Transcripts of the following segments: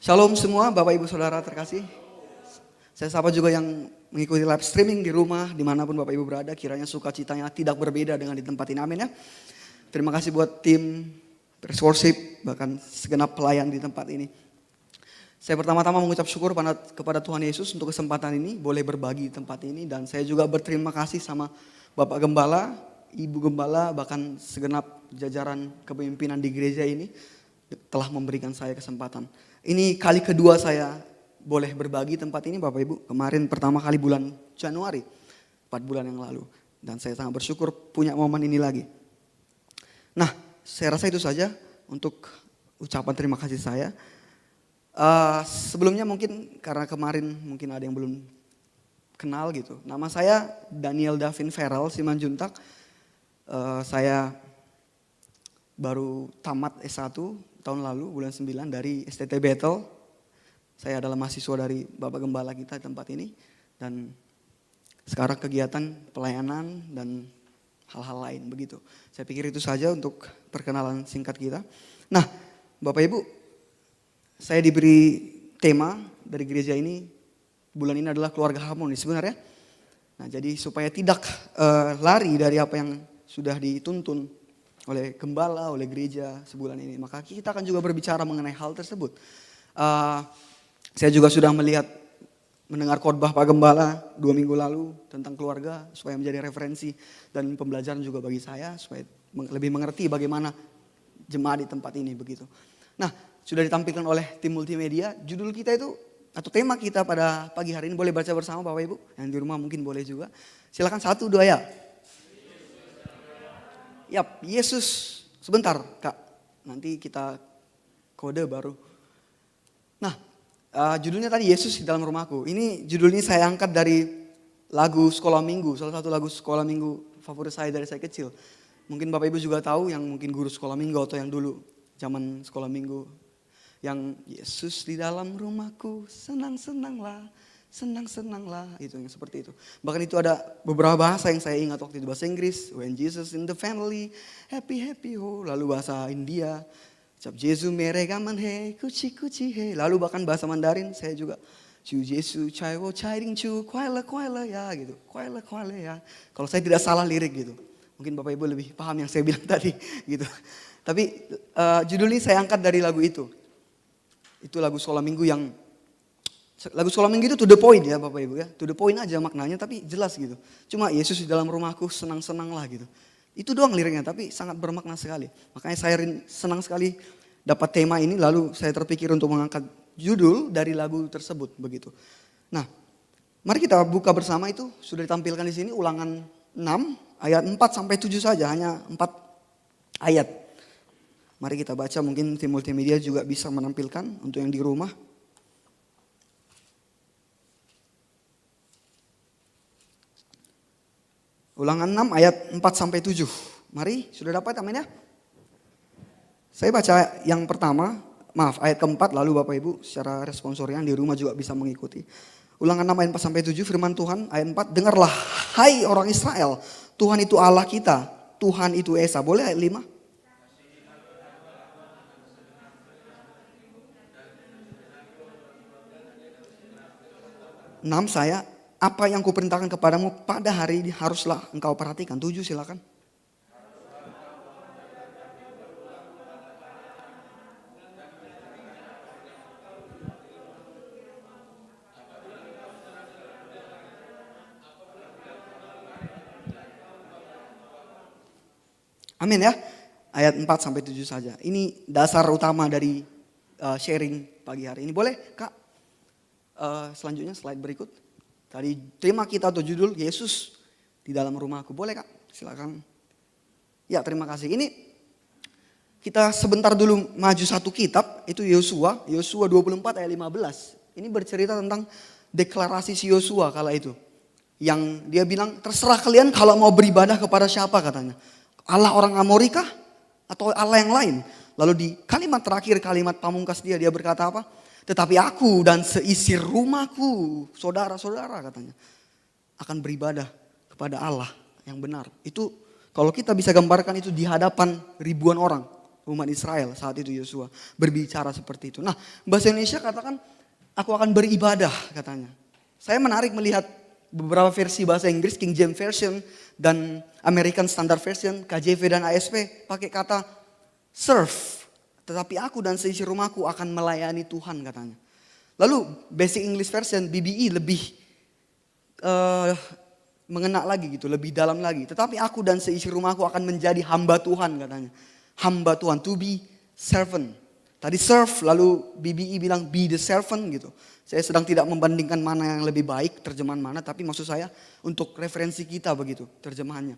Shalom semua Bapak Ibu Saudara terkasih. Saya sapa juga yang mengikuti live streaming di rumah, dimanapun Bapak Ibu berada. Kiranya sukacitanya tidak berbeda dengan di tempat ini, amin ya. Terima kasih buat tim Praise Worship, bahkan segenap pelayan di tempat ini. Saya pertama-tama mengucap syukur kepada Tuhan Yesus untuk kesempatan ini, boleh berbagi di tempat ini. Dan saya juga berterima kasih sama Bapak Gembala, Ibu Gembala, bahkan segenap jajaran kepemimpinan di gereja ini telah memberikan saya kesempatan. Ini kali kedua saya boleh berbagi tempat ini Bapak Ibu. Kemarin pertama kali bulan Januari, 4 bulan yang lalu. Dan saya sangat bersyukur punya momen ini lagi. Nah, saya rasa itu saja untuk ucapan terima kasih saya. Sebelumnya mungkin karena kemarin mungkin ada yang belum kenal gitu. Nama saya Daniel Davin Feral Simanjuntak. Saya baru tamat S1 tahun lalu bulan 9 dari STT Bethel. Saya adalah mahasiswa dari Bapak Gembala kita di tempat ini. Dan sekarang kegiatan pelayanan dan hal-hal lain begitu. Saya pikir itu saja untuk perkenalan singkat kita. Nah Bapak Ibu, saya diberi tema dari gereja ini. Bulan ini adalah keluarga harmonis sebenarnya. Nah jadi supaya tidak lari dari apa yang sudah dituntun oleh gembala, oleh gereja sebulan ini. Maka kita akan juga berbicara mengenai hal tersebut. Saya juga sudah mendengar khotbah Pak Gembala 2 minggu lalu tentang keluarga. Supaya menjadi referensi dan pembelajaran juga bagi saya. Supaya lebih mengerti bagaimana jemaat di tempat ini begitu. Nah sudah ditampilkan oleh tim multimedia. Judul kita itu atau tema kita pada pagi hari ini boleh baca bersama Bapak Ibu. Yang di rumah mungkin boleh juga. Silakan 1, 2 ya. Yap, Yesus. Sebentar Kak, nanti kita kode baru. Nah, judulnya tadi Yesus di dalam rumahku. Ini judul ini saya angkat dari lagu sekolah minggu. Salah satu lagu sekolah minggu favorit saya dari saya kecil. Mungkin Bapak Ibu juga tahu yang mungkin guru sekolah minggu atau yang dulu zaman sekolah minggu. Yang Yesus di dalam rumahku, senang-senanglah. Senang-senanglah, itu yang seperti itu. Bahkan itu ada beberapa bahasa yang saya ingat waktu itu. Bahasa Inggris, when Jesus in the family, happy happy ho. Lalu bahasa India, Cap Jesu mereka man he, kuci kuci he. Lalu bahkan bahasa Mandarin saya juga, Chu Jesu chai wo chai ding chu, kuaila ya gitu. Kuaila ya. Kalau saya tidak salah lirik gitu. Mungkin Bapak Ibu lebih paham yang saya bilang tadi gitu. Tapi judul ini saya angkat dari lagu itu. Itu lagu sekolah minggu yang lagu sekolah minggu itu to the point ya Bapak Ibu ya. To the point aja maknanya tapi jelas gitu. Cuma Yesus di dalam rumahku senang-senang lah gitu. Itu doang liriknya tapi sangat bermakna sekali. Makanya saya senang sekali dapat tema ini lalu saya terpikir untuk mengangkat judul dari lagu tersebut begitu. Nah mari kita buka bersama itu sudah ditampilkan di sini Ulangan 6 ayat 4 sampai 7 saja. Hanya 4 ayat. Mari kita baca mungkin tim multimedia juga bisa menampilkan untuk yang di rumah. Ulangan 6 ayat 4 sampai 7. Mari, sudah dapat amin ya? Saya baca yang pertama, ayat keempat lalu Bapak Ibu secara responsorian di rumah juga bisa mengikuti. Ulangan 6 ayat 4 sampai 7 firman Tuhan ayat 4, dengarlah hai orang Israel, Tuhan itu Allah kita, Tuhan itu Esa. Boleh ayat 5? Saya apa yang kuperintahkan kepadamu pada hari ini haruslah engkau perhatikan. 7 silakan. Amin ya. Ayat 4 sampai 7 saja. Ini dasar utama dari sharing pagi hari ini. Boleh Kak? Selanjutnya slide berikut. Tadi tema kita atau judul Yesus di dalam rumahku. Boleh Kak? Silakan. Ya terima kasih. Ini kita sebentar dulu maju satu kitab. Itu Yosua 24 ayat 15. Ini bercerita tentang deklarasi si Yosua kala itu. Yang dia bilang terserah kalian kalau mau beribadah kepada siapa katanya. Allah orang Amorikah? Atau Allah yang lain? Lalu di kalimat terakhir, kalimat pamungkas dia berkata apa? Tetapi aku dan seisi rumahku, saudara-saudara katanya, akan beribadah kepada Allah yang benar. Itu kalau kita bisa gambarkan itu di hadapan ribuan orang. umat Israel saat itu Yosua berbicara seperti itu. Nah, bahasa Indonesia katakan aku akan beribadah katanya. Saya menarik melihat beberapa versi bahasa Inggris, King James Version dan American Standard Version, KJV dan ASP pakai kata serve. Tetapi aku dan seisi rumahku akan melayani Tuhan katanya. Lalu Basic English Version BBE lebih mengena lagi gitu, lebih dalam lagi. Tetapi aku dan seisi rumahku akan menjadi hamba Tuhan katanya. Hamba Tuhan, to be servant. Tadi serve, lalu BBE bilang be the servant gitu. Saya sedang tidak membandingkan mana yang lebih baik, terjemahan mana. Tapi maksud saya untuk referensi kita begitu terjemahannya.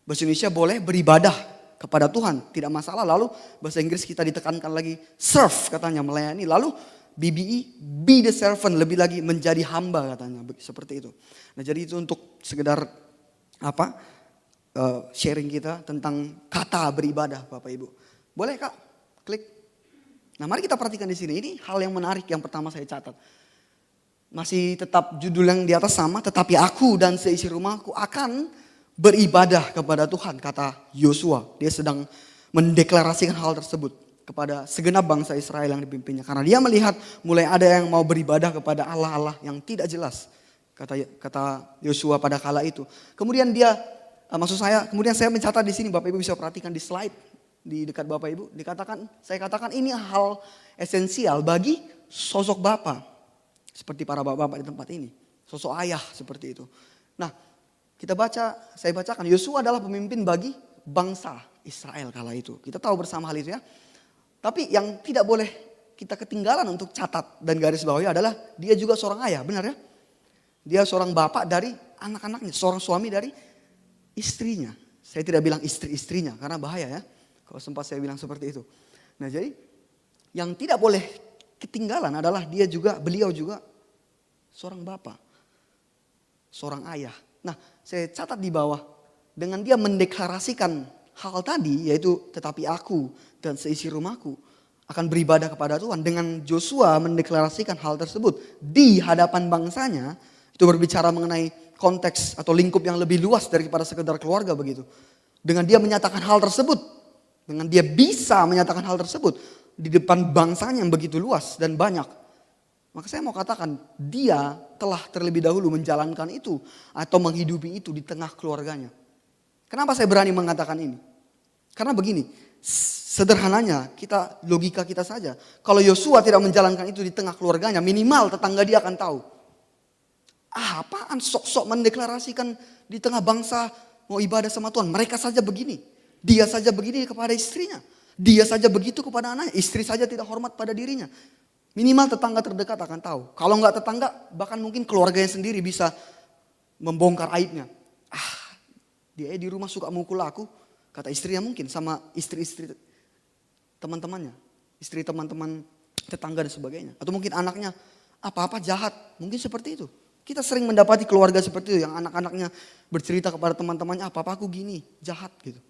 Bahasa Indonesia boleh beribadah kepada Tuhan, tidak masalah. Lalu bahasa Inggris kita ditekankan lagi serve katanya, melayani. Lalu BBE, be the servant, lebih lagi menjadi hamba katanya, seperti itu. Nah jadi itu untuk sekedar sharing kita tentang kata beribadah Bapak Ibu. Boleh Kak, klik. Nah mari kita perhatikan di sini, ini hal yang menarik yang pertama saya catat. Masih tetap judul yang di atas sama, tetapi aku dan seisi rumahku akan beribadah kepada Tuhan, kata Yosua. Dia sedang mendeklarasikan hal tersebut kepada segenap bangsa Israel yang dipimpinnya. Karena dia melihat mulai ada yang mau beribadah kepada Allah-Allah yang tidak jelas. Kata Yosua pada kala itu. Kemudian kemudian saya mencatat di sini, Bapak Ibu bisa perhatikan di slide di dekat Bapak Ibu. Saya katakan ini hal esensial bagi sosok Bapak. Seperti para bapak-bapak di tempat ini. Sosok ayah seperti itu. Nah saya bacakan. Yosua adalah pemimpin bagi bangsa Israel kala itu. Kita tahu bersama hal itu ya. Tapi yang tidak boleh kita ketinggalan untuk catat dan garis bawahi adalah dia juga seorang ayah, benar ya? Dia seorang bapak dari anak-anaknya, seorang suami dari istrinya. Saya tidak bilang istri-istrinya karena bahaya ya. Kalau sempat saya bilang seperti itu. Nah jadi yang tidak boleh ketinggalan adalah beliau juga seorang bapak. Seorang ayah. Nah saya catat di bawah dengan dia mendeklarasikan hal tadi yaitu tetapi aku dan seisi rumahku akan beribadah kepada Tuhan. Dengan Joshua mendeklarasikan hal tersebut di hadapan bangsanya, itu berbicara mengenai konteks atau lingkup yang lebih luas daripada sekedar keluarga begitu. Dengan dia menyatakan hal tersebut, dengan dia bisa menyatakan hal tersebut di depan bangsanya yang begitu luas dan banyak. Maka saya mau katakan dia telah terlebih dahulu menjalankan itu atau menghidupi itu di tengah keluarganya. Kenapa saya berani mengatakan ini? Karena begini, sederhananya logika kita saja. Kalau Yosua tidak menjalankan itu di tengah keluarganya, minimal tetangga dia akan tahu. Apaan sok-sok mendeklarasikan di tengah bangsa mau ibadah sama Tuhan. Mereka saja begini. Dia saja begini kepada istrinya. Dia saja begitu kepada anaknya. Istri saja tidak hormat pada dirinya. Minimal tetangga terdekat akan tahu. Kalau enggak tetangga, bahkan mungkin keluarganya sendiri bisa membongkar aibnya. Dia di rumah suka mukul aku, kata istrinya mungkin sama istri-istri teman-temannya. Istri teman-teman tetangga dan sebagainya. Atau mungkin anaknya apa-apa jahat, mungkin seperti itu. Kita sering mendapati keluarga seperti itu yang anak-anaknya bercerita kepada teman-temannya apa-apa aku gini, jahat gitu.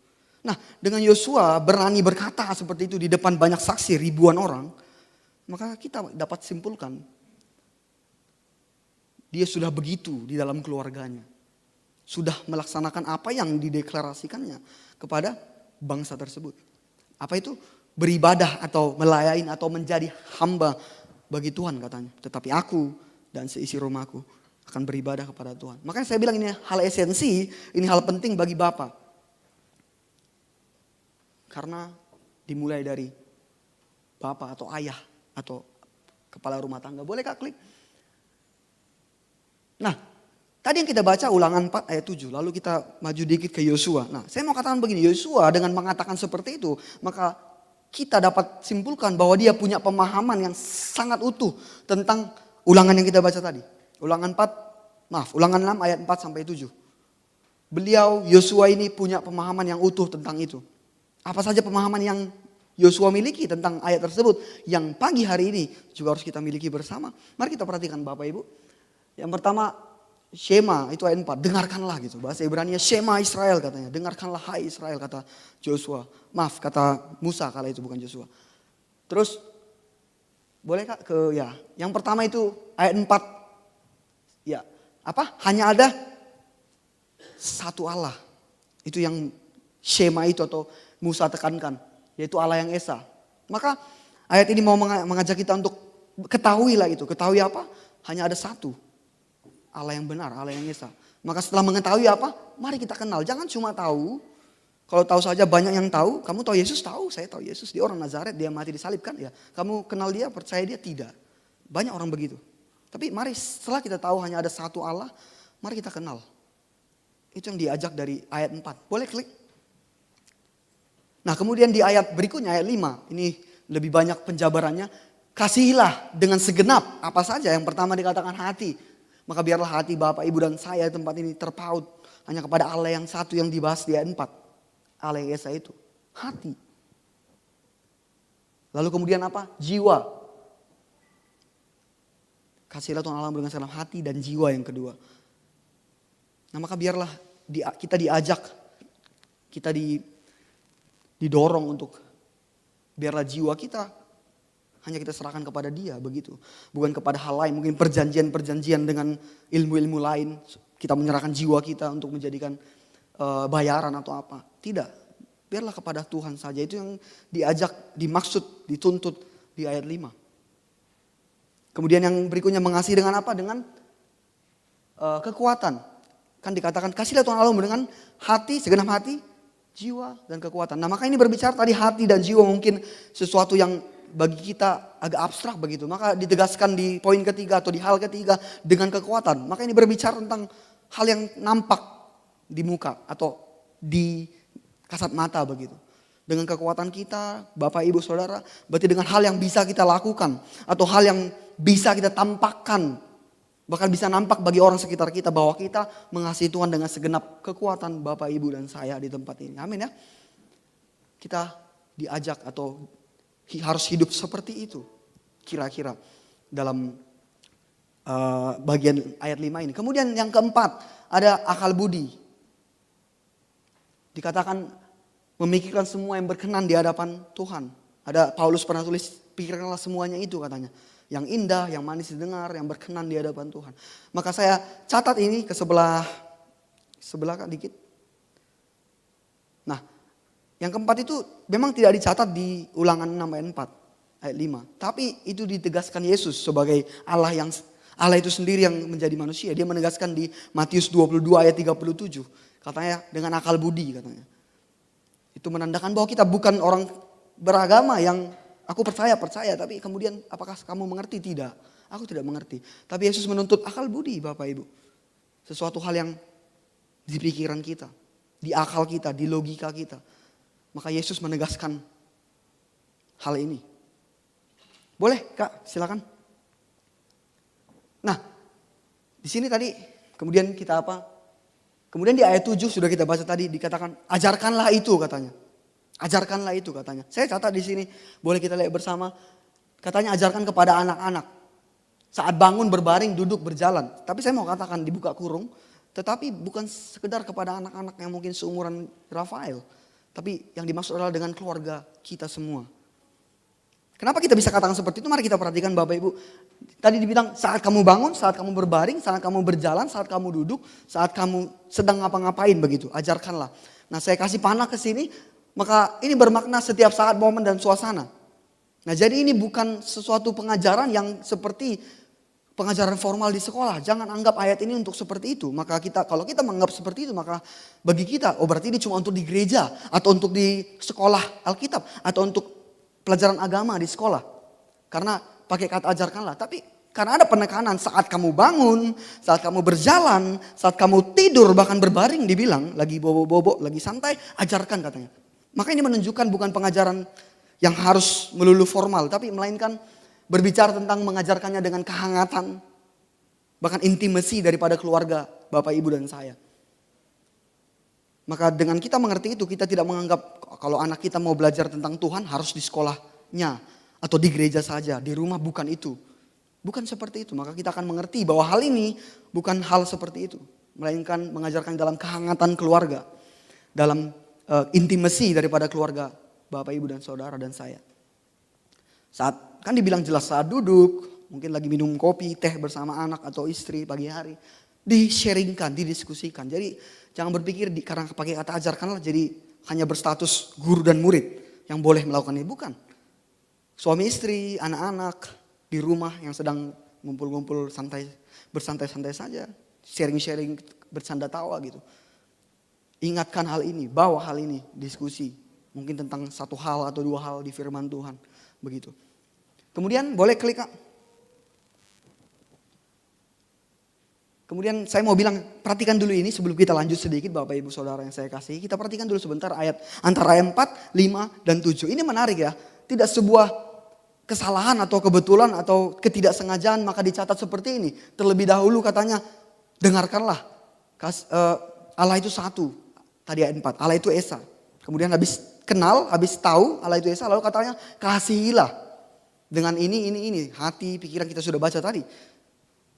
Nah dengan Yosua berani berkata seperti itu di depan banyak saksi ribuan orang. Maka kita dapat simpulkan dia sudah begitu di dalam keluarganya. Sudah melaksanakan apa yang dideklarasikannya kepada bangsa tersebut. Apa itu? Beribadah atau melayani atau menjadi hamba bagi Tuhan katanya. Tetapi aku dan seisi rumahku akan beribadah kepada Tuhan. Makanya saya bilang ini hal esensi, ini hal penting bagi Bapak. Karena dimulai dari Bapak atau ayah atau kepala rumah tangga. Boleh Kak klik? Nah, tadi yang kita baca Ulangan 4 ayat 7. Lalu kita maju dikit ke Yosua. Nah, saya mau katakan begini. Yosua dengan mengatakan seperti itu. Maka kita dapat simpulkan bahwa dia punya pemahaman yang sangat utuh tentang ulangan yang kita baca tadi. Ulangan 6 ayat 4 sampai 7. Beliau Yosua ini punya pemahaman yang utuh tentang itu. Apa saja pemahaman yang Yosua miliki tentang ayat tersebut. Yang pagi hari ini juga harus kita miliki bersama. Mari kita perhatikan Bapak Ibu. Yang pertama, Shema itu ayat 4, dengarkanlah gitu. Bahasa Ibrani Shema Israel katanya. Dengarkanlah hai Israel kata Joshua. Kata Musa kala itu bukan Joshua. Terus boleh Kak yang pertama itu ayat 4. Ya, hanya ada satu Allah. Itu yang Shema itu atau Musa tekankan. yaitu Allah yang Esa. Maka ayat ini mau mengajak kita untuk ketahuilah itu. Ketahui apa? Hanya ada satu. Allah yang benar, Allah yang Esa. Maka setelah mengetahui apa? Mari kita kenal. Jangan cuma tahu. Kalau tahu saja banyak yang tahu. Kamu tahu Yesus? Tahu, saya tahu Yesus. Dia orang Nazaret, dia mati disalibkan. Ya, kamu kenal dia, percaya dia? Tidak. Banyak orang begitu. Tapi mari setelah kita tahu hanya ada satu Allah, mari kita kenal. Itu yang diajak dari ayat 4. Boleh klik? Nah kemudian di ayat berikutnya, ayat 5. Ini lebih banyak penjabarannya. Kasihilah dengan segenap apa saja. Yang pertama dikatakan hati. Maka biarlah hati Bapak, Ibu dan saya tempat ini terpaut. Hanya kepada Allah yang satu yang dibahas di ayat 4. Allah yang Esa itu. Hati. Lalu kemudian apa? Jiwa. Kasihlah Tuhan Allah dengan segenap hati dan jiwa yang kedua. Nah maka biarlah kita diajak. Kita didorong untuk. Biarlah jiwa kita hanya kita serahkan kepada dia begitu. Bukan kepada hal lain. Mungkin perjanjian-perjanjian dengan ilmu-ilmu lain. Kita menyerahkan jiwa kita untuk menjadikan bayaran atau apa. Tidak. Biarlah kepada Tuhan saja. Itu yang diajak, dimaksud, dituntut di ayat 5. Kemudian yang berikutnya mengasihi dengan apa? Dengan kekuatan. Kan dikatakan kasihlah Tuhan Allah dengan hati, segenap hati, jiwa dan kekuatan. Nah maka ini berbicara tadi hati dan jiwa mungkin sesuatu yang bagi kita agak abstrak begitu. Maka ditegaskan di poin ketiga atau di hal ketiga dengan kekuatan. Maka ini berbicara tentang hal yang nampak di muka atau di kasat mata begitu. Dengan kekuatan kita, Bapak, Ibu, Saudara, berarti dengan hal yang bisa kita lakukan. Atau hal yang bisa kita tampakkan. Bahkan bisa nampak bagi orang sekitar kita bahwa kita mengasihi Tuhan dengan segenap kekuatan Bapak, Ibu, dan saya di tempat ini. Amin ya. Kita diajak atau harus hidup seperti itu. Kira-kira dalam bagian ayat 5 ini. Kemudian yang keempat ada akal budi. Dikatakan memikirkan semua yang berkenan di hadapan Tuhan. Ada Paulus pernah tulis pikirkanlah semuanya itu katanya. Yang indah, yang manis didengar, yang berkenan di hadapan Tuhan. Maka saya catat ini ke sebelah kan dikit. Nah, yang keempat itu memang tidak dicatat di Ulangan 6 ayat 4 ayat 5. Tapi itu ditegaskan Yesus sebagai Allah itu sendiri yang menjadi manusia. Dia menegaskan di Matius 22 ayat 37. Katanya dengan akal budi katanya. Itu menandakan bahwa kita bukan orang beragama yang aku percaya tapi kemudian apakah kamu mengerti? Tidak. Aku tidak mengerti. Tapi Yesus menuntut akal budi Bapak Ibu. Sesuatu hal yang di pikiran kita, di akal kita, di logika kita. Maka Yesus menegaskan hal ini. Boleh Kak, silakan. Nah, di sini tadi kemudian kita apa? Kemudian di ayat 7 sudah kita baca tadi dikatakan ajarkanlah itu katanya. Ajarkanlah itu katanya. Saya catat di sini, boleh kita lihat bersama. Katanya ajarkan kepada anak-anak. Saat bangun, berbaring, duduk, berjalan. Tapi saya mau katakan dibuka kurung. Tetapi bukan sekedar kepada anak-anak yang mungkin seumuran Rafael. Tapi yang dimaksud adalah dengan keluarga kita semua. Kenapa kita bisa katakan seperti itu? Mari kita perhatikan Bapak Ibu. Tadi dibilang saat kamu bangun, saat kamu berbaring, saat kamu berjalan, saat kamu duduk, saat kamu sedang ngapa-ngapain begitu. Ajarkanlah. Nah saya kasih panah ke sini, maka ini bermakna setiap saat, momen dan suasana. Nah jadi ini bukan sesuatu pengajaran yang seperti pengajaran formal di sekolah. Jangan anggap ayat ini untuk seperti itu. Maka kalau kita menganggap seperti itu, maka bagi kita, berarti ini cuma untuk di gereja. Atau untuk di sekolah Alkitab. Atau untuk pelajaran agama di sekolah. Karena pakai kata ajarkanlah. Tapi karena ada penekanan saat kamu bangun, saat kamu berjalan, saat kamu tidur, bahkan berbaring dibilang. Lagi bobo-bobo, lagi santai, ajarkan katanya. Maka ini menunjukkan bukan pengajaran yang harus melulu formal. Tapi melainkan berbicara tentang mengajarkannya dengan kehangatan. Bahkan intimasi daripada keluarga Bapak, Ibu, dan saya. Maka dengan kita mengerti itu, kita tidak menganggap kalau anak kita mau belajar tentang Tuhan harus di sekolahnya. Atau di gereja saja, di rumah bukan itu. Bukan seperti itu, maka kita akan mengerti bahwa hal ini bukan hal seperti itu. Melainkan mengajarkan dalam kehangatan keluarga. Dalam intimasi daripada keluarga Bapak, Ibu, dan Saudara dan saya. Saat kan dibilang jelas saat duduk, mungkin lagi minum kopi, teh bersama anak atau istri pagi hari. Di-sharingkan, didiskusikan. Jadi jangan berpikir karena pakai kata ajarkanlah jadi hanya berstatus guru dan murid. yang boleh melakukan ini, bukan. Suami istri, anak-anak di rumah yang sedang ngumpul-ngumpul santai, bersantai-santai saja, sharing-sharing, bercanda tawa gitu. Ingatkan hal ini, bawa hal ini, diskusi. Mungkin tentang satu hal atau dua hal di firman Tuhan, begitu. Kemudian boleh klik Kak. Kemudian saya mau bilang, perhatikan dulu ini sebelum kita lanjut sedikit Bapak Ibu Saudara yang saya kasih. Kita perhatikan dulu sebentar antara ayat 4, 5, dan 7. Ini menarik ya. Tidak sebuah kesalahan atau kebetulan atau ketidaksengajaan maka dicatat seperti ini. Terlebih dahulu katanya, dengarkanlah. Allah itu satu. Tadi ayat 4, Allah itu Esa. Kemudian habis kenal, habis tahu Allah itu Esa, lalu katanya kasihilah. Dengan ini, hati, pikiran kita sudah baca tadi.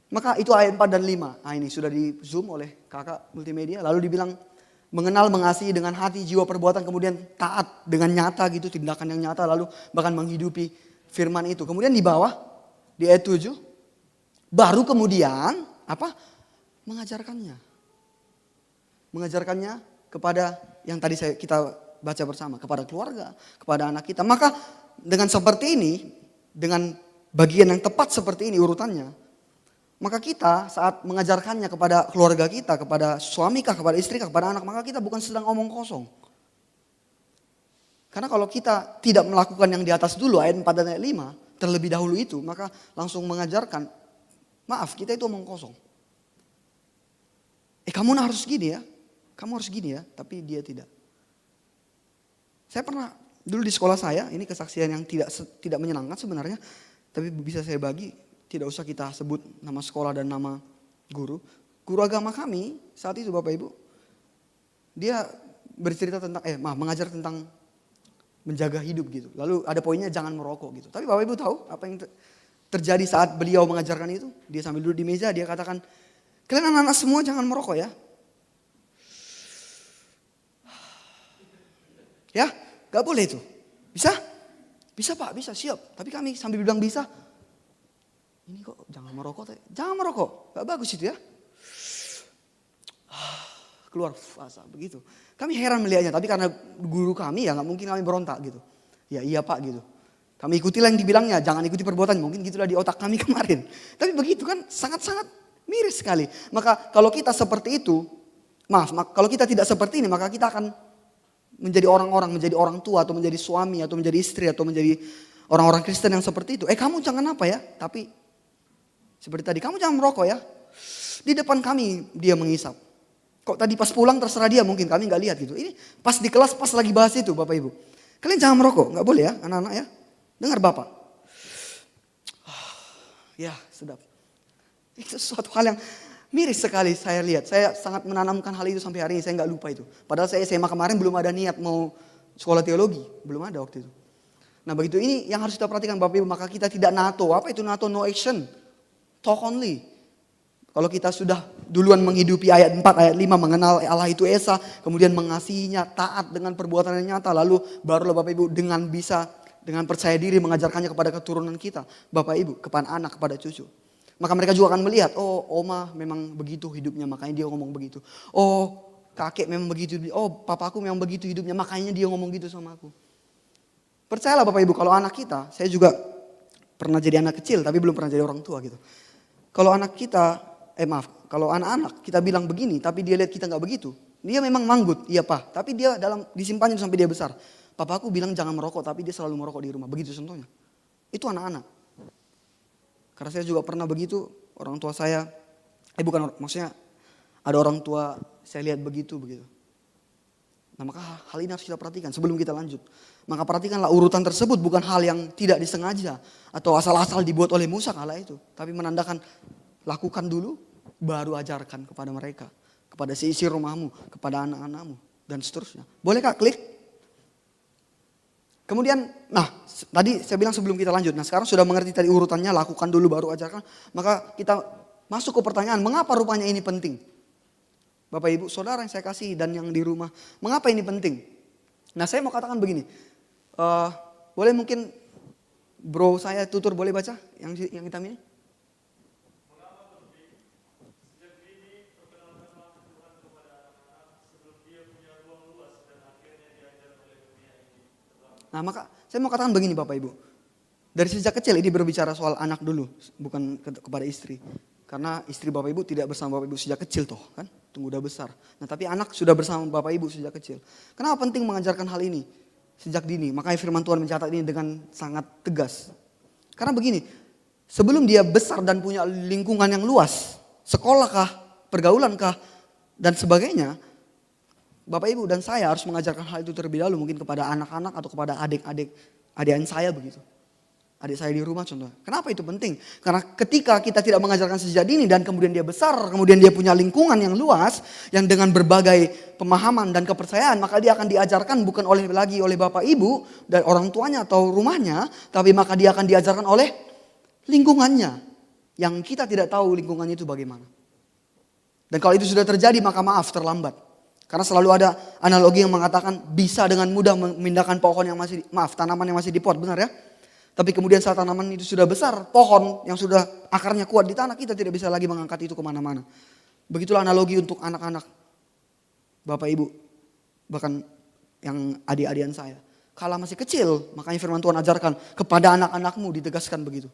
Maka itu ayat 4 dan 5. Nah ini sudah di zoom oleh kakak multimedia. Lalu dibilang mengenal, mengasihi dengan hati, jiwa, perbuatan. Kemudian taat dengan nyata gitu, tindakan yang nyata. Lalu bahkan menghidupi firman itu. Kemudian di bawah, di ayat 7. Baru kemudian apa? Mengajarkannya. Mengajarkannya kepada yang tadi kita baca bersama. Kepada keluarga, kepada anak kita. Maka dengan seperti ini, dengan bagian yang tepat seperti ini urutannya. Maka kita saat mengajarkannya kepada keluarga kita, kepada suami kah, kepada istri kah, kepada anak, maka kita bukan sedang omong kosong. Karena kalau kita tidak melakukan yang di atas dulu, ayat 4 dan ayat 5, terlebih dahulu itu, maka langsung mengajarkan, maaf kita itu omong kosong. Kamu harus gini ya, kamu harus gini ya, tapi dia tidak. Saya pernah, dulu di sekolah saya, ini kesaksian yang tidak menyenangkan sebenarnya, tapi bisa saya bagi. Tidak usah kita sebut nama sekolah dan nama guru. Guru agama kami saat itu Bapak Ibu. Dia bercerita tentang, mengajar tentang menjaga hidup gitu. Lalu ada poinnya jangan merokok gitu. Tapi Bapak Ibu tahu apa yang terjadi saat beliau mengajarkan itu? Dia sambil duduk di meja, dia katakan, kalian anak-anak semua jangan merokok ya. Ya, gak boleh itu. Bisa? Bisa Pak, bisa, siap. Tapi kami sambil bilang bisa. Ini kok jangan merokok, jangan merokok, gak bagus itu ya. Keluar fasa begitu. Kami heran melihatnya, tapi karena guru kami ya gak mungkin kami berontak gitu. Ya iya Pak gitu. Kami ikutilah yang dibilangnya, jangan ikuti perbuatan, mungkin gitulah di otak kami kemarin. Tapi begitu kan sangat-sangat miris sekali. Maka kalau kita seperti itu, kalau kita tidak seperti ini maka kita akan menjadi orang-orang, menjadi orang tua atau menjadi suami atau menjadi istri atau menjadi orang-orang Kristen yang seperti itu. Kamu jangan apa ya, tapi seperti tadi, kamu jangan merokok ya. Di depan kami dia mengisap. Kok tadi pas pulang terserah dia mungkin kami gak lihat gitu. Ini pas di kelas pas lagi bahas itu Bapak Ibu. Kalian jangan merokok, gak boleh ya anak-anak ya. Dengar Bapak. Ya sedap. Itu suatu hal yang miris sekali saya lihat. Saya sangat menanamkan hal itu sampai hari ini, saya gak lupa itu. Padahal saya SMA kemarin belum ada niat mau sekolah teologi. Belum ada waktu itu. Nah begitu, ini yang harus kita perhatikan Bapak Ibu. Maka kita tidak NATO. Apa itu NATO? No action. Talk only. Kalau kita sudah duluan menghidupi ayat 4, ayat 5, mengenal Allah itu Esa, kemudian mengasihinya, taat dengan perbuatan yang nyata, lalu barulah Bapak Ibu dengan percaya diri mengajarkannya kepada keturunan kita, Bapak Ibu, kepada anak, kepada cucu. Maka mereka juga akan melihat, oh oma memang begitu hidupnya, makanya dia ngomong begitu. Oh kakek memang begitu, oh papaku memang begitu hidupnya, makanya dia ngomong gitu sama aku. Percayalah Bapak Ibu, kalau anak kita, saya juga pernah jadi anak kecil tapi belum pernah jadi orang tua gitu. Kalau anak kita, kalau anak-anak kita bilang begini tapi dia lihat kita gak begitu. Dia memang manggut, iya Pak. Tapi dia disimpannya sampai dia besar. Papaku bilang jangan merokok tapi dia selalu merokok di rumah. Begitu contohnya. Itu anak-anak. Karena saya juga pernah begitu, orang tua saya, maksudnya ada orang tua saya lihat begitu. Nah maka hal ini harus kita perhatikan sebelum kita lanjut. Maka perhatikanlah urutan tersebut bukan hal yang tidak disengaja. Atau asal-asal dibuat oleh Musa kala itu. Tapi menandakan lakukan dulu baru ajarkan kepada mereka. Kepada seisi rumahmu, kepada anak-anakmu dan seterusnya. Boleh Kak klik? Kemudian, tadi saya bilang sebelum kita lanjut. Nah sekarang sudah mengerti tadi urutannya, lakukan dulu baru ajarkan. Maka kita masuk ke pertanyaan, mengapa rupanya ini penting? Bapak Ibu, Saudara yang saya kasih dan yang di rumah. Mengapa ini penting? Nah saya mau katakan begini. Boleh mungkin bro saya tutur boleh baca yang hitam ini? Nah maka saya mau katakan begini Bapak Ibu. Dari sejak kecil ini berbicara soal anak dulu, bukan kepada istri. Karena istri Bapak Ibu tidak bersama Bapak Ibu sejak kecil toh kan, tunggu udah besar. Nah tapi anak sudah bersama Bapak Ibu sejak kecil. Kenapa penting mengajarkan hal ini sejak dini? Makanya firman Tuhan mencatat ini dengan sangat tegas. Karena begini, sebelum dia besar dan punya lingkungan yang luas, sekolah kah, pergaulan kah, dan sebagainya, Bapak Ibu dan saya harus mengajarkan hal itu terlebih dahulu mungkin kepada anak-anak atau kepada adik-adik saya begitu. Adik saya di rumah contohnya. Kenapa itu penting? Karena ketika kita tidak mengajarkan sejak dini dan kemudian dia besar, kemudian dia punya lingkungan yang luas, yang dengan berbagai pemahaman dan kepercayaan, maka dia akan diajarkan bukan lagi oleh Bapak Ibu dan orang tuanya atau rumahnya, tapi maka dia akan diajarkan oleh lingkungannya. Yang kita tidak tahu lingkungannya itu bagaimana. Dan kalau itu sudah terjadi maka maaf terlambat. Karena selalu ada analogi yang mengatakan bisa dengan mudah memindahkan pohon yang masih, tanaman yang masih di pot, benar ya? Tapi kemudian saat tanaman itu sudah besar, pohon yang sudah akarnya kuat di tanah, kita tidak bisa lagi mengangkat itu kemana-mana. Begitulah analogi untuk anak-anak, Bapak Ibu, bahkan yang adik-adian saya. Kalau masih kecil, makanya firman Tuhan ajarkan kepada anak-anakmu ditegaskan begitu.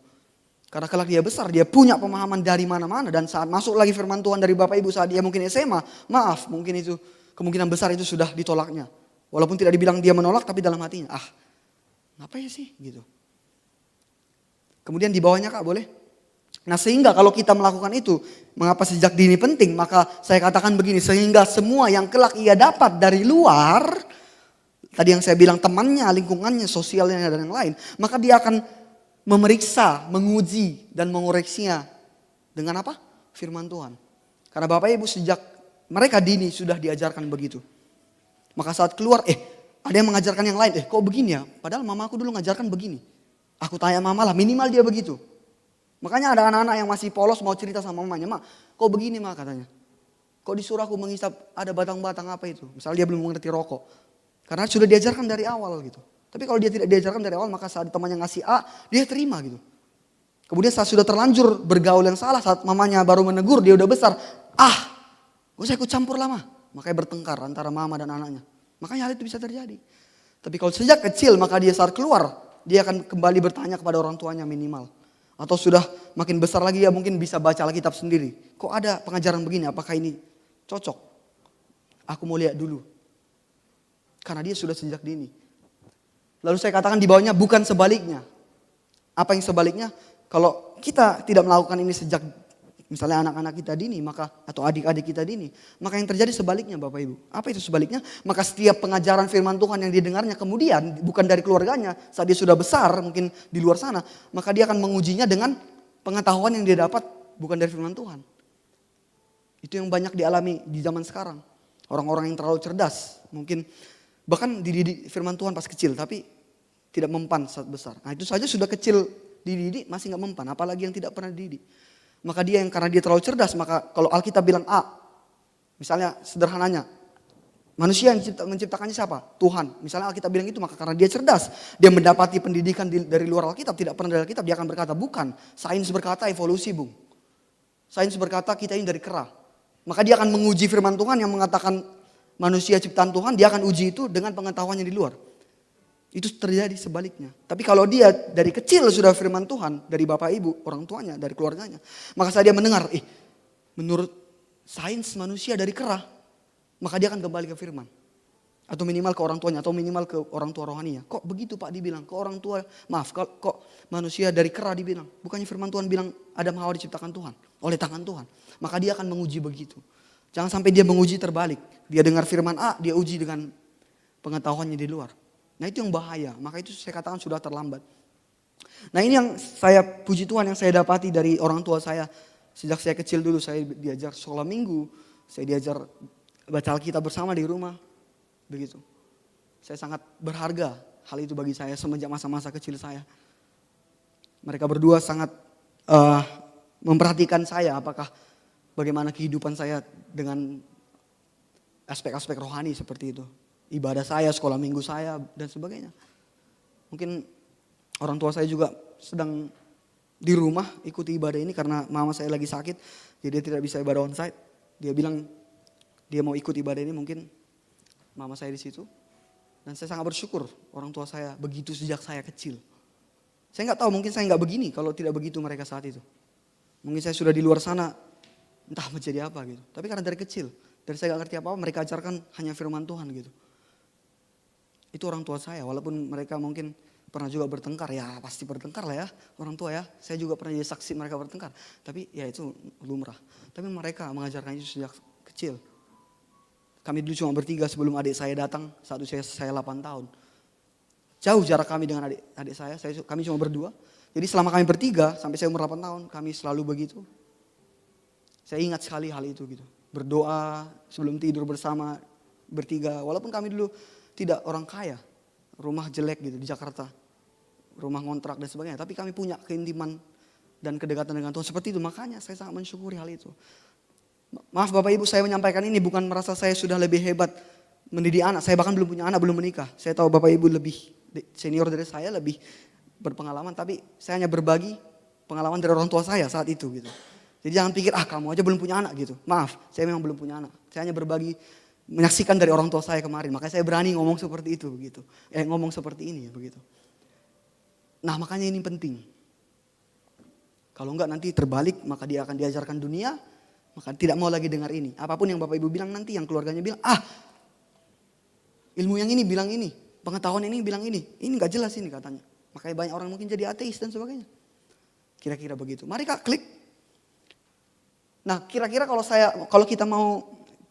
Karena kalau dia besar, dia punya pemahaman dari mana-mana. Dan saat masuk lagi firman Tuhan dari Bapak Ibu saat dia mungkin SMA, maaf mungkin itu kemungkinan besar itu sudah ditolaknya. Walaupun tidak dibilang dia menolak, tapi dalam hatinya, ngapain sih gitu. Kemudian di bawahnya Kak boleh. Nah sehingga kalau kita melakukan itu, mengapa sejak dini penting? Maka saya katakan begini, sehingga semua yang kelak ia dapat dari luar, tadi yang saya bilang temannya, lingkungannya, sosialnya dan yang lain, maka dia akan memeriksa, menguji dan mengoreksinya dengan apa? Firman Tuhan. Karena Bapak Ibu sejak mereka dini sudah diajarkan begitu. Maka saat keluar, ada yang mengajarkan yang lain, kok begini ya? Padahal mamaku dulu ngajarkan begini. Aku tanya mama lah, minimal dia begitu. Makanya ada anak-anak yang masih polos mau cerita sama mamanya, "Ma, kok begini Ma?" katanya. "Kok disuruh aku menghisap ada batang-batang apa itu?" Misalnya dia belum mengerti rokok. Karena sudah diajarkan dari awal gitu. Tapi kalau dia tidak diajarkan dari awal, maka saat temannya ngasih A, dia terima gitu. Kemudian saat sudah terlanjur bergaul yang salah, saat mamanya baru menegur, dia udah besar. Gak usah ikut campur lama. Makanya bertengkar antara mama dan anaknya. Makanya hal itu bisa terjadi. Tapi kalau sejak kecil, maka dia saat keluar, dia akan kembali bertanya kepada orang tuanya minimal. Atau sudah makin besar lagi, dia mungkin bisa baca Alkitab sendiri. Kok ada pengajaran begini, apakah ini cocok? Aku mau lihat dulu. Karena dia sudah sejak dini. Lalu saya katakan di bawahnya bukan sebaliknya. Apa yang sebaliknya? Kalau kita tidak melakukan ini sejak misalnya anak-anak kita dini, maka atau adik-adik kita dini, maka yang terjadi sebaliknya Bapak Ibu. Apa itu sebaliknya? Maka setiap pengajaran firman Tuhan yang didengarnya kemudian bukan dari keluarganya, saat dia sudah besar mungkin di luar sana, maka dia akan mengujinya dengan pengetahuan yang dia dapat bukan dari firman Tuhan. Itu yang banyak dialami di zaman sekarang. Orang-orang yang terlalu cerdas, mungkin bahkan dididik firman Tuhan pas kecil tapi tidak mempan saat besar. Nah itu saja sudah kecil dididik masih gak mempan, apalagi yang tidak pernah dididik. Maka dia yang karena dia terlalu cerdas, maka kalau Alkitab bilang A, misalnya sederhananya, manusia yang menciptakannya siapa? Tuhan. Misalnya Alkitab bilang itu, maka karena dia cerdas, dia mendapati pendidikan dari luar Alkitab, tidak pernah dari Alkitab, dia akan berkata bukan. Sains berkata evolusi Bung. Sains berkata kita ini dari kera. Maka dia akan menguji firman Tuhan yang mengatakan manusia ciptaan Tuhan, dia akan uji itu dengan pengetahuannya di luar. Itu terjadi sebaliknya. Tapi kalau dia dari kecil sudah firman Tuhan, dari bapak ibu, orang tuanya, dari keluarganya. Maka saat dia mendengar, menurut sains manusia dari kera, maka dia akan kembali ke firman. Atau minimal ke orang tuanya, atau minimal ke orang tua rohaninya. Kok begitu Pak dibilang? Ke orang tua, maaf, kok manusia dari kera dibilang? Bukannya firman Tuhan bilang Adam Hawa diciptakan Tuhan, oleh tangan Tuhan. Maka dia akan menguji begitu. Jangan sampai dia menguji terbalik. Dia dengar firman A, dia uji dengan pengetahuannya di luar. Nah itu yang bahaya, maka itu saya katakan sudah terlambat. Nah ini yang saya puji Tuhan yang saya dapati dari orang tua saya. Sejak saya kecil dulu saya diajar sekolah minggu, saya diajar baca Alkitab bersama di rumah. Begitu. Saya sangat berharga hal itu bagi saya semenjak masa-masa kecil saya. Mereka berdua sangat memperhatikan saya apakah bagaimana kehidupan saya dengan aspek-aspek rohani seperti itu. Ibadah saya, sekolah minggu saya, dan sebagainya. Mungkin orang tua saya juga sedang di rumah ikuti ibadah ini karena mama saya lagi sakit. Jadi dia tidak bisa ibadah onsite. Dia bilang dia mau ikut ibadah ini mungkin mama saya di situ. Dan saya sangat bersyukur orang tua saya begitu sejak saya kecil. Saya nggak tahu, mungkin saya nggak begini kalau tidak begitu mereka saat itu. Mungkin saya sudah di luar sana, entah menjadi apa gitu. Tapi karena dari kecil, dari saya nggak ngerti apa-apa, mereka ajarkan hanya firman Tuhan gitu. Itu orang tua saya, walaupun mereka mungkin pernah juga bertengkar, ya pasti bertengkar lah ya orang tua ya. Saya juga pernah jadi saksi mereka bertengkar, tapi ya itu lumrah. Tapi mereka mengajarkan itu sejak kecil. Kami dulu cuma bertiga sebelum adik saya datang saat usia saya 8 tahun. Jauh jarak kami dengan adik saya, kami cuma berdua. Jadi selama kami bertiga sampai saya umur 8 tahun, kami selalu begitu. Saya ingat sekali hal itu gitu. Berdoa sebelum tidur bersama bertiga, walaupun kami dulu tidak orang kaya, rumah jelek gitu di Jakarta, rumah ngontrak dan sebagainya. Tapi kami punya keintiman dan kedekatan dengan Tuhan seperti itu. Makanya saya sangat mensyukuri hal itu. Maaf Bapak Ibu, saya menyampaikan ini bukan merasa saya sudah lebih hebat mendidik anak. Saya bahkan belum punya anak, belum menikah. Saya tahu Bapak Ibu lebih senior dari saya, lebih berpengalaman. Tapi saya hanya berbagi pengalaman dari orang tua saya saat itu gitu. Jadi jangan pikir, kamu aja belum punya anak gitu. Maaf, saya memang belum punya anak. Saya hanya berbagi, menyaksikan dari orang tua saya kemarin. Makanya saya berani ngomong seperti itu begitu. Ngomong seperti ini begitu. Nah makanya ini penting. Kalau enggak nanti terbalik, maka dia akan diajarkan dunia, maka tidak mau lagi dengar ini. Apapun yang Bapak Ibu bilang nanti, yang keluarganya bilang, ilmu yang ini bilang ini, pengetahuan ini bilang ini gak jelas ini katanya. Makanya banyak orang mungkin jadi ateis dan sebagainya. Kira-kira begitu. Mari Kak, klik. Nah kira-kira kalau kita mau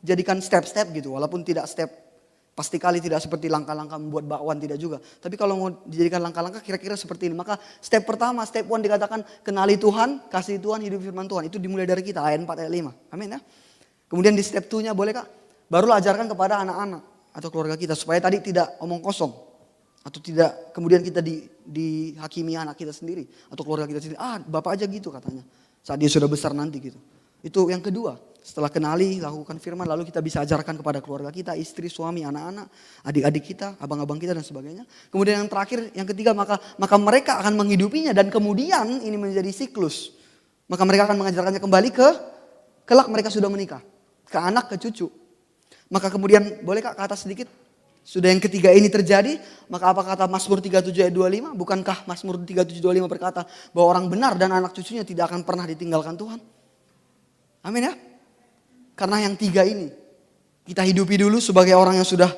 jadikan step-step gitu, walaupun tidak step, pasti kali tidak seperti langkah-langkah membuat bakwan, tidak juga. Tapi kalau mau dijadikan langkah-langkah kira-kira seperti ini. Maka step pertama, step 1 dikatakan kenali Tuhan, kasih Tuhan, hidup firman Tuhan. Itu dimulai dari kita, ayat 4, ayat 5. Amin ya. Kemudian di step 2-nya boleh Kak, barulah ajarkan kepada anak-anak atau keluarga kita. Supaya tadi tidak omong kosong. Atau tidak kemudian kita dihakimi anak kita sendiri. Atau keluarga kita sendiri, bapak aja gitu katanya. Saat dia sudah besar nanti gitu. Itu yang kedua. Setelah kenali, lakukan firman, lalu kita bisa ajarkan kepada keluarga kita, istri, suami, anak-anak, adik-adik kita, abang-abang kita dan sebagainya. Kemudian yang terakhir, yang ketiga, maka mereka akan menghidupinya dan kemudian ini menjadi siklus. Maka mereka akan mengajarkannya kembali kelak mereka sudah menikah, ke anak, ke cucu. Maka kemudian, boleh Kak ke atas sedikit? Sudah yang ketiga ini terjadi, maka apa kata Mazmur 37 ayat 25? Bukankah Mazmur 37 25 berkata bahwa orang benar dan anak cucunya tidak akan pernah ditinggalkan Tuhan? Amin ya. Karena yang tiga ini, kita hidupi dulu sebagai orang yang sudah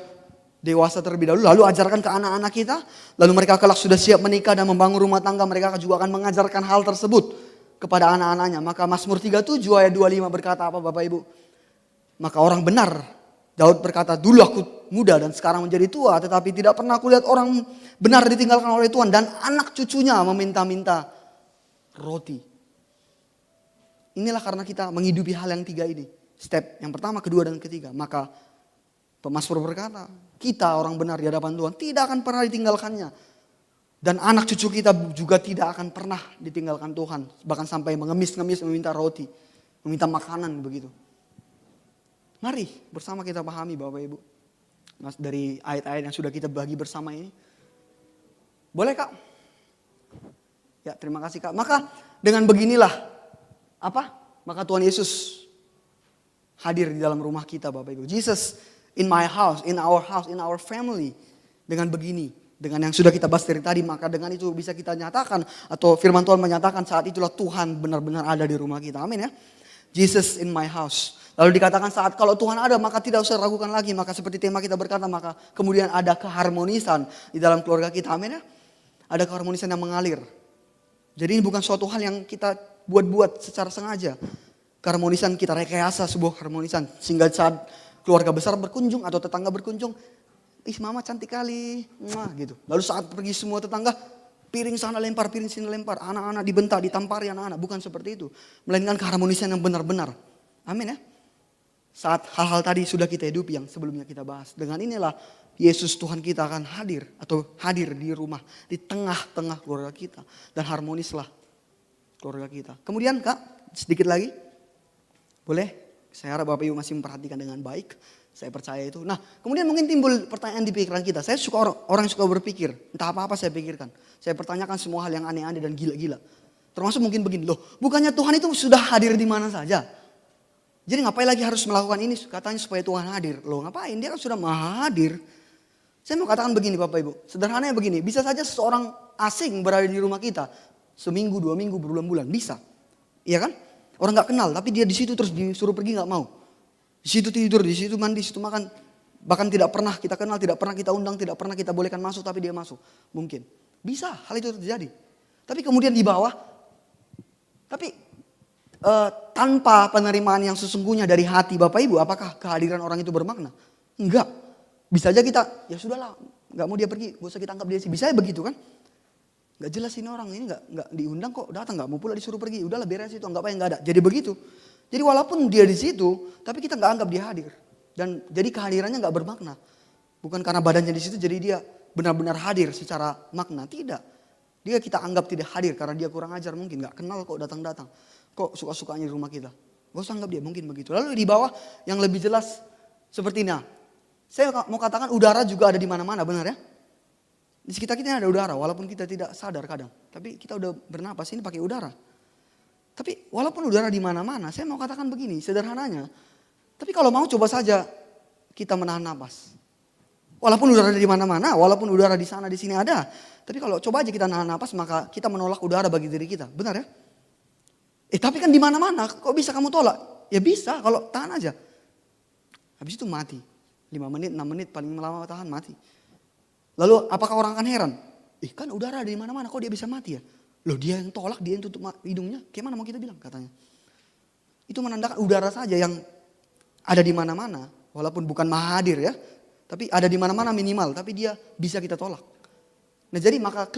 dewasa terlebih dahulu. Lalu ajarkan ke anak-anak kita. Lalu mereka kelak sudah siap menikah dan membangun rumah tangga. Mereka juga akan mengajarkan hal tersebut kepada anak-anaknya. Maka Mazmur 37 ayat 25 berkata apa Bapak Ibu? Maka orang benar, Daud berkata, dulu aku muda dan sekarang menjadi tua. Tetapi tidak pernah aku lihat orang benar ditinggalkan oleh Tuhan. Dan anak cucunya meminta-minta roti. Inilah karena kita menghidupi hal yang tiga ini. Step yang pertama, kedua, dan ketiga. Maka pemazmur berkata, kita orang benar di hadapan Tuhan tidak akan pernah ditinggalkannya. Dan anak cucu kita juga tidak akan pernah ditinggalkan Tuhan. Bahkan sampai mengemis-ngemis meminta roti, meminta makanan begitu. Mari bersama kita pahami Bapak Ibu. Dari ayat-ayat yang sudah kita bagi bersama ini. Boleh Kak? Ya terima kasih Kak. Maka dengan beginilah. Maka Tuhan Yesus hadir di dalam rumah kita Bapak Ibu. Jesus in my house, in our family. Dengan begini, dengan yang sudah kita bahas dari tadi, maka dengan itu bisa kita nyatakan atau firman Tuhan menyatakan saat itulah Tuhan benar-benar ada di rumah kita. Amin ya. Jesus in my house. Lalu dikatakan saat kalau Tuhan ada maka tidak usah ragukan lagi. Maka seperti tema kita berkata, maka kemudian ada keharmonisan di dalam keluarga kita. Amin ya. Ada keharmonisan yang mengalir. Jadi ini bukan suatu hal yang kita buat-buat secara sengaja. Keharmonisan kita rekayasa sebuah harmonisan. Sehingga saat keluarga besar berkunjung atau tetangga berkunjung. Mama cantik kali. Gitu. Lalu saat pergi semua tetangga. Piring sana lempar, piring sini lempar. Anak-anak dibentak, ditampari anak-anak. Bukan seperti itu. Melainkan keharmonisan yang benar-benar. Amin ya. Saat hal-hal tadi sudah kita hidupi yang sebelumnya kita bahas. Dengan inilah Yesus Tuhan kita akan hadir. Atau hadir di rumah. Di tengah-tengah keluarga kita. Dan harmonislah keluarga kita. Kemudian Kak, sedikit lagi. Boleh? Saya harap Bapak Ibu masih memperhatikan dengan baik. Saya percaya itu. Nah, kemudian mungkin timbul pertanyaan di pikiran kita. Saya suka orang yang suka berpikir. Entah apa-apa saya pikirkan. Saya pertanyakan semua hal yang aneh-aneh dan gila-gila. Termasuk mungkin begini. Loh, bukannya Tuhan itu sudah hadir di mana saja? Jadi ngapain lagi harus melakukan ini? Katanya supaya Tuhan hadir. Loh, ngapain? Dia kan sudah maha hadir. Saya mau katakan begini Bapak Ibu, sederhananya begini, bisa saja seseorang asing berada di rumah kita, seminggu, 2 minggu, berbulan-bulan, bisa. Iya kan? Orang gak kenal, tapi dia di situ terus disuruh pergi gak mau. Di situ tidur, di situ mandi, di situ makan. Bahkan tidak pernah kita kenal, tidak pernah kita undang, tidak pernah kita bolehkan masuk, tapi dia masuk. Mungkin. Bisa, hal itu terjadi. Tapi kemudian di bawah, tanpa penerimaan yang sesungguhnya dari hati Bapak Ibu, apakah kehadiran orang itu bermakna? Enggak. Bisa aja kita, ya sudahlah, gak mau dia pergi, gak usah kita anggap dia sih. Bisa aja begitu kan? Gak jelas ini orang, ini gak diundang kok, datang gak mau pula disuruh pergi. Udahlah beres itu, anggap aja gak ada. Jadi begitu. Jadi walaupun dia di situ, tapi kita gak anggap dia hadir. Dan jadi kehadirannya gak bermakna. Bukan karena badannya di situ, jadi dia benar-benar hadir secara makna. Tidak. Dia kita anggap tidak hadir karena dia kurang ajar mungkin. Gak kenal kok datang-datang. Kok suka-sukanya di rumah kita. Gak usah anggap dia, mungkin begitu. Lalu di bawah yang lebih jelas seperti ini. Saya mau katakan udara juga ada di mana-mana, benar ya? Di sekitar kita ada udara, walaupun kita tidak sadar kadang. Tapi kita udah bernapas ini pakai udara. Tapi walaupun udara di mana-mana, saya mau katakan begini, sederhananya. Tapi kalau mau coba saja kita menahan napas. Walaupun udara di mana-mana, walaupun udara di sana di sini ada. Tapi kalau coba aja kita nahan napas, maka kita menolak udara bagi diri kita, benar ya? Tapi kan di mana-mana, kok bisa kamu tolak? Ya bisa, kalau tahan aja. Habis itu mati. 5 menit, 6 menit paling lama tahan mati. Lalu apakah orang akan heran? Kan udara ada di mana-mana kok dia bisa mati ya? Loh dia yang tolak, dia yang tutup hidungnya. Gimana mau kita bilang katanya? Itu menandakan udara saja yang ada di mana-mana. Walaupun bukan maha hadir ya. Tapi ada di mana-mana minimal. Tapi dia bisa kita tolak. Nah jadi maka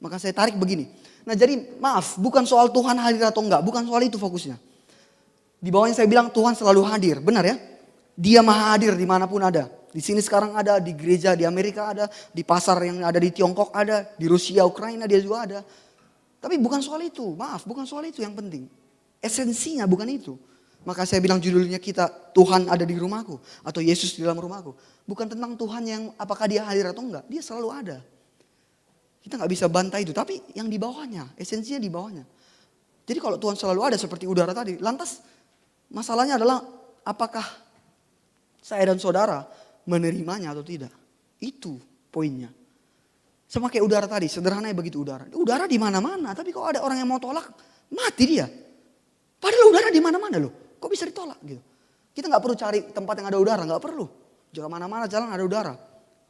maka saya tarik begini. Nah jadi maaf, bukan soal Tuhan hadir atau enggak. Bukan soal itu fokusnya. Di bawahnya saya bilang Tuhan selalu hadir. Benar ya? Dia maha hadir dimanapun ada. Di sini sekarang ada, di gereja di Amerika ada, di pasar yang ada di Tiongkok ada, di Rusia, Ukraina dia juga ada. Tapi bukan soal itu, maaf bukan soal itu yang penting. Esensinya bukan itu. Maka saya bilang judulnya kita Tuhan ada di rumahku atau Yesus di dalam rumahku. Bukan tentang Tuhan yang apakah dia hadir atau enggak, dia selalu ada. Kita gak bisa bantai itu, tapi yang di bawahnya, esensinya di bawahnya. Jadi kalau Tuhan selalu ada seperti udara tadi, lantas masalahnya adalah apakah saya dan saudara menerimanya atau tidak. Itu poinnya. Sama kayak udara tadi, sederhananya begitu udara. Udara di mana-mana, tapi kok ada orang yang mau tolak, mati dia. Padahal udara di mana-mana loh. Kok bisa ditolak gitu. Kita nggak perlu cari tempat yang ada udara, nggak perlu. Jangan mana-mana jalan ada udara.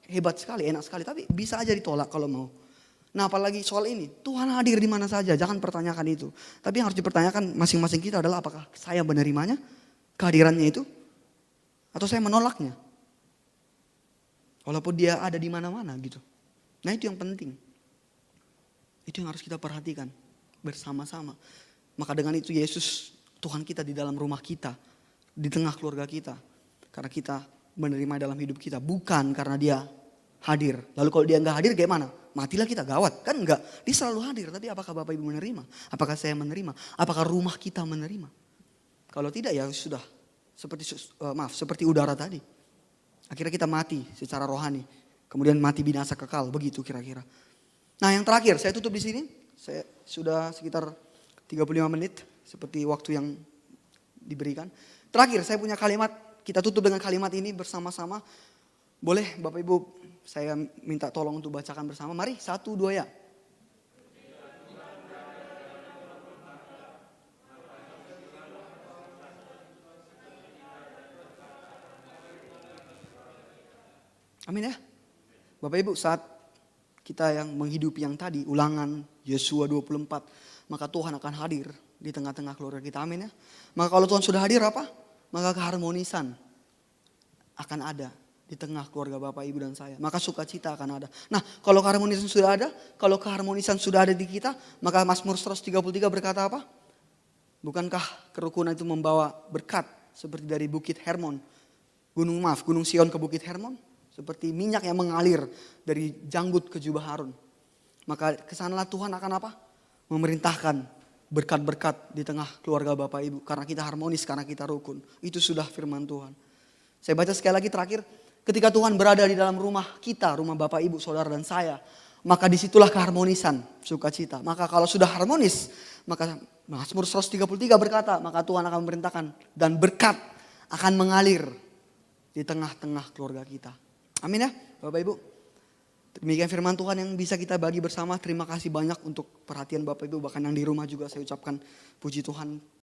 Hebat sekali, enak sekali, tapi bisa aja ditolak kalau mau. Nah apalagi soal ini, Tuhan hadir di mana saja, jangan pertanyakan itu. Tapi yang harus dipertanyakan masing-masing kita adalah apakah saya menerimanya, kehadirannya itu, atau saya menolaknya. Walaupun dia ada di mana-mana gitu. Nah itu yang penting. Itu yang harus kita perhatikan bersama-sama. Maka dengan itu Yesus Tuhan kita di dalam rumah kita. Di tengah keluarga kita. Karena kita menerima dalam hidup kita. Bukan karena dia hadir. Lalu kalau dia nggak hadir gimana? Matilah kita, gawat. Kan enggak. Dia selalu hadir. Tapi apakah Bapak Ibu menerima? Apakah saya menerima? Apakah rumah kita menerima? Kalau tidak ya sudah. Seperti udara tadi. Akhirnya kita mati secara rohani. Kemudian mati binasa kekal. Begitu kira-kira. Nah yang terakhir saya tutup di sini. Saya sudah sekitar 35 menit. Seperti waktu yang diberikan. Terakhir saya punya kalimat. Kita tutup dengan kalimat ini bersama-sama. Boleh Bapak Ibu saya minta tolong untuk bacakan bersama. Mari 1, 2 ya. Amin ya. Bapak Ibu saat kita yang menghidupi yang tadi, ulangan Yesua 24. Maka Tuhan akan hadir di tengah-tengah keluarga kita. Amin ya. Maka kalau Tuhan sudah hadir apa? Maka keharmonisan akan ada di tengah keluarga Bapak Ibu dan saya. Maka sukacita akan ada. Nah kalau keharmonisan sudah ada, kalau keharmonisan sudah ada di kita, maka Mazmur 133 berkata apa? Bukankah kerukunan itu membawa berkat seperti dari Bukit Hermon, Gunung Sion ke Bukit Hermon? Seperti minyak yang mengalir dari janggut ke jubah Harun. Maka kesanalah Tuhan akan apa? Memerintahkan berkat-berkat di tengah keluarga Bapak Ibu. Karena kita harmonis, karena kita rukun. Itu sudah firman Tuhan. Saya baca sekali lagi terakhir. Ketika Tuhan berada di dalam rumah kita, rumah Bapak Ibu, Saudara dan saya. Maka disitulah keharmonisan, sukacita. Maka kalau sudah harmonis, maka Mazmur 133 berkata, maka Tuhan akan memerintahkan. Dan berkat akan mengalir di tengah-tengah keluarga kita. Amin ya. Bapak Ibu. Demikian firman Tuhan yang bisa kita bagi bersama. Terima kasih banyak untuk perhatian Bapak Ibu. Bahkan yang di rumah juga saya ucapkan puji Tuhan.